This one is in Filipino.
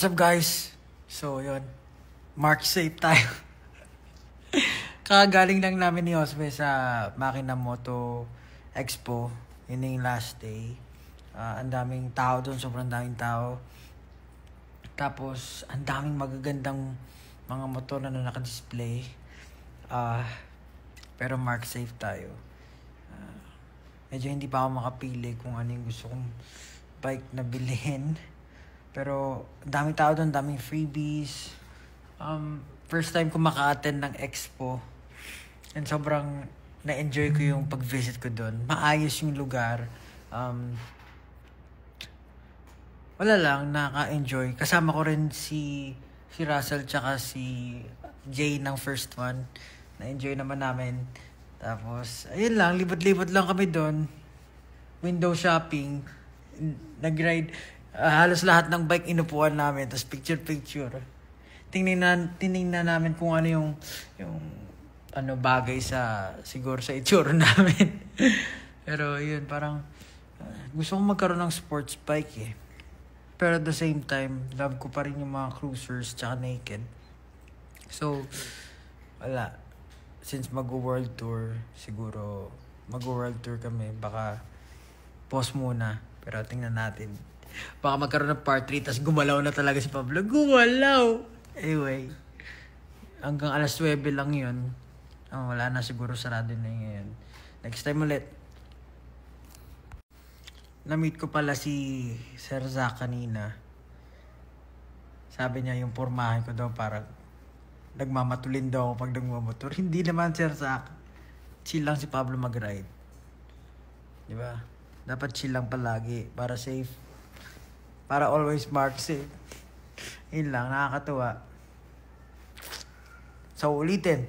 What's up guys? So yun, Mark safe tayo. Kakagaling lang namin ni Josue sa Makina Moto Expo. Yun yung last day. Ang daming tao doon, sobrang daming tao. Tapos, ang daming magagandang mga motor na naka-display. Pero Mark safe tayo. Medyo hindi pa ako makapili kung ano yung gusto kong bike na bilhin. Pero, daming tao doon, daming freebies. First time ko maka-attend ng expo. And sobrang na-enjoy ko yung pag-visit ko doon. Maayos yung lugar. Wala lang, naka-enjoy. Kasama ko rin si Russell tsaka si Jay ng first one. Na-enjoy naman namin. Tapos, ayun lang, libot-libot lang kami doon. Window shopping. Nag-ride. Halos lahat ng bike inupuan namin. Tapos picture-picture. Tinignan namin kung ano yung ano bagay siguro sa itsura namin. Pero yun, parang gusto kong magkaroon ng sports bike eh. Pero at the same time, love ko pa rin yung mga cruisers tsaka naked. So, wala. Since mag-world tour, siguro mag-world tour kami. Baka pause muna. Pero tingnan natin. Baka magkaroon ng part 3 tapos gumalaw na talaga si Pablo. Gumalaw! Anyway, hanggang alas 9 lang yun. Wala na siguro, sarado na ngayon. Next time ulit. Na-meet ko pala si Sir Zach kanina. Sabi niya yung pormahin ko daw parang nagmamatulin daw ako pag nagmamotor. Hindi naman, Sir Zach. Chill lang si Pablo mag-ride. Diba? Dapat chill lang palagi para safe. Para always mark safe. Yun lang, nakakatuwa. So, ulitin.